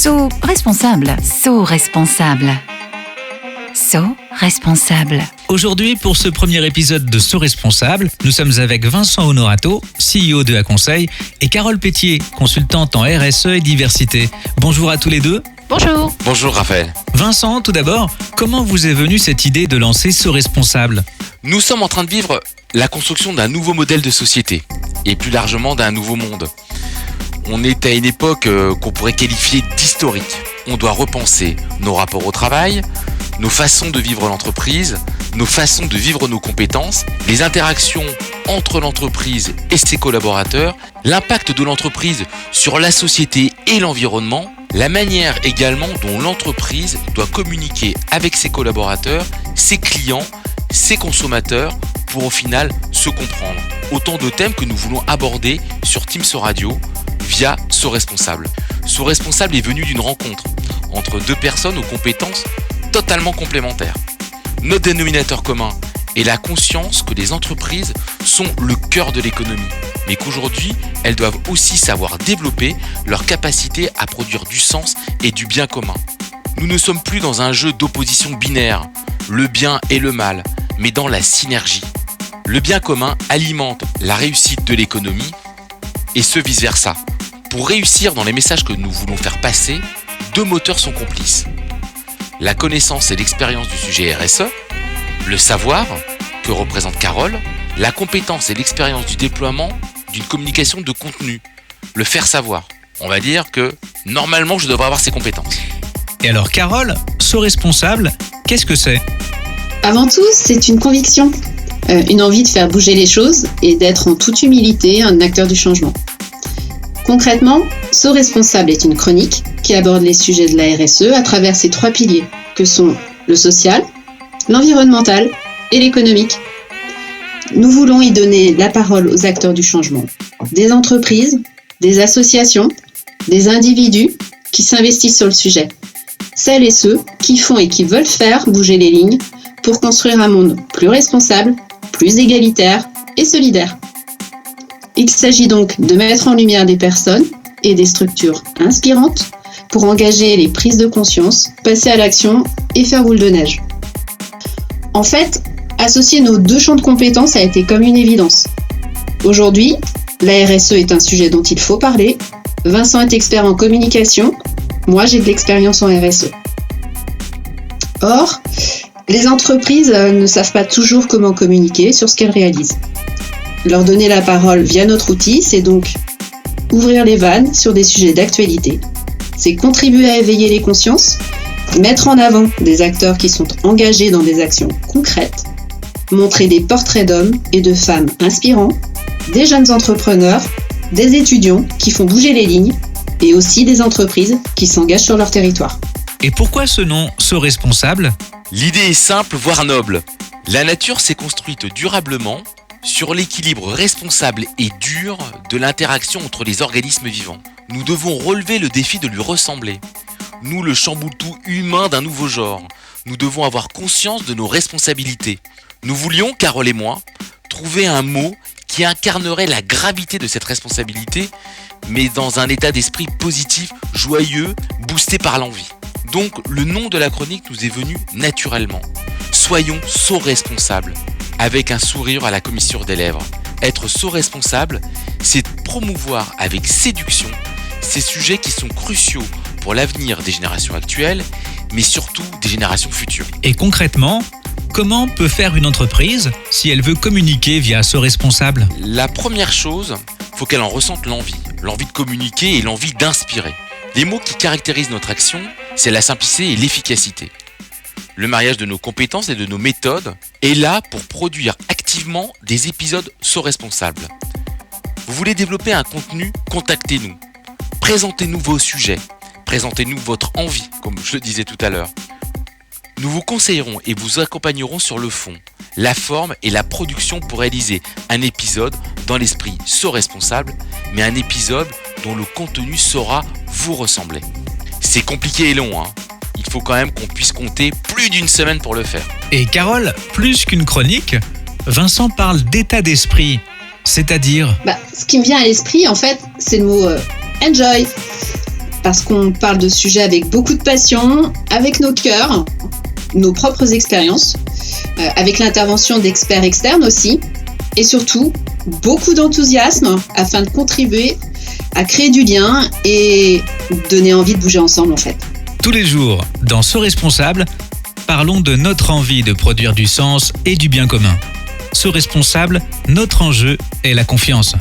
So responsable. So responsable. So responsable. Aujourd'hui, pour ce premier épisode de So Responsable, nous sommes avec Vincent Honorato, CEO de A-Conseil, et Carole Pétier, consultante en RSE et diversité. Bonjour à tous les deux. Bonjour. Bonjour Raphaël. Vincent, tout d'abord, comment vous est venue cette idée de lancer So Responsable ? Nous sommes en train de vivre la construction d'un nouveau modèle de société, et plus largement d'un nouveau monde. On est à une époque qu'on pourrait qualifier d'historique. On doit repenser nos rapports au travail, nos façons de vivre l'entreprise, nos façons de vivre nos compétences, les interactions entre l'entreprise et ses collaborateurs, l'impact de l'entreprise sur la société et l'environnement, la manière également dont l'entreprise doit communiquer avec ses collaborateurs, ses clients, ses consommateurs pour au final se comprendre. Autant de thèmes que nous voulons aborder sur Team So Radio via So Responsable. So Responsable est venu d'une rencontre entre deux personnes aux compétences totalement complémentaires. Notre dénominateur commun est la conscience que les entreprises sont le cœur de l'économie, mais qu'aujourd'hui, elles doivent aussi savoir développer leur capacité à produire du sens et du bien commun. Nous ne sommes plus dans un jeu d'opposition binaire, le bien et le mal, mais dans la synergie. Le bien commun alimente la réussite de l'économie et ce vice-versa. Pour réussir dans les messages que nous voulons faire passer, deux moteurs sont complices. La connaissance et l'expérience du sujet RSE, le savoir, que représente Carole, la compétence et l'expérience du déploiement d'une communication de contenu, le faire savoir. On va dire que normalement je devrais avoir ces compétences. Et alors Carole, So Responsable, qu'est-ce que c'est ? Avant tout, c'est une conviction, une envie de faire bouger les choses et d'être en toute humilité un acteur du changement. Concrètement, So Responsable est une chronique qui aborde les sujets de la RSE à travers ces trois piliers que sont le social, l'environnemental et l'économique. Nous voulons y donner la parole aux acteurs du changement, des entreprises, des associations, des individus qui s'investissent sur le sujet, celles et ceux qui font et qui veulent faire bouger les lignes pour construire un monde plus responsable, plus égalitaire et solidaire. Il s'agit donc de mettre en lumière des personnes et des structures inspirantes pour engager les prises de conscience, passer à l'action et faire boule de neige. En fait, associer nos deux champs de compétences a été comme une évidence. Aujourd'hui, la RSE est un sujet dont il faut parler. Vincent est expert en communication. Moi, j'ai de l'expérience en RSE. Or, les entreprises ne savent pas toujours comment communiquer sur ce qu'elles réalisent. Leur donner la parole via notre outil, c'est donc ouvrir les vannes sur des sujets d'actualité. C'est contribuer à éveiller les consciences, mettre en avant des acteurs qui sont engagés dans des actions concrètes, montrer des portraits d'hommes et de femmes inspirants, des jeunes entrepreneurs, des étudiants qui font bouger les lignes et aussi des entreprises qui s'engagent sur leur territoire. Et pourquoi ce nom So Responsable ? L'idée est simple, voire noble. La nature s'est construite durablement sur l'équilibre responsable et dur de l'interaction entre les organismes vivants. Nous devons relever le défi de lui ressembler. Nous, le chamboule-tout humain d'un nouveau genre. Nous devons avoir conscience de nos responsabilités. Nous voulions, Carole et moi, trouver un mot qui incarnerait la gravité de cette responsabilité, mais dans un état d'esprit positif, joyeux, boosté par l'envie. Donc, le nom de la chronique nous est venu naturellement. Soyons So Responsables, avec un sourire à la commissure des lèvres. Être So Responsable, c'est promouvoir avec séduction ces sujets qui sont cruciaux pour l'avenir des générations actuelles, mais surtout des générations futures. Et concrètement, comment peut faire une entreprise si elle veut communiquer via So Responsable ? La première chose, faut qu'elle en ressente l'envie de communiquer et l'envie d'inspirer. Les mots qui caractérisent notre action, c'est la simplicité et l'efficacité. Le mariage de nos compétences et de nos méthodes est là pour produire activement des épisodes So Responsables. Vous voulez développer un contenu ? Contactez-nous. Présentez-nous vos sujets. Présentez-nous votre envie, comme je le disais tout à l'heure. Nous vous conseillerons et vous accompagnerons sur le fond, la forme et la production pour réaliser un épisode dans l'esprit So Responsable, mais un épisode dont le contenu saura vous ressembler. C'est compliqué et long, hein. Il faut quand même qu'on puisse compter plus d'une semaine pour le faire. Et Carole, plus qu'une chronique, Vincent parle d'état d'esprit, c'est-à-dire... Ce qui me vient à l'esprit, en fait, c'est le mot enjoy. parce qu'on parle de sujets avec beaucoup de passion, avec nos cœurs, nos propres expériences, avec l'intervention d'experts externes aussi, et surtout beaucoup d'enthousiasme afin de contribuer à créer du lien et donner envie de bouger ensemble en fait. Tous les jours, dans So Responsable, parlons de notre envie de produire du sens et du bien commun. So Responsable, notre enjeu est la confiance.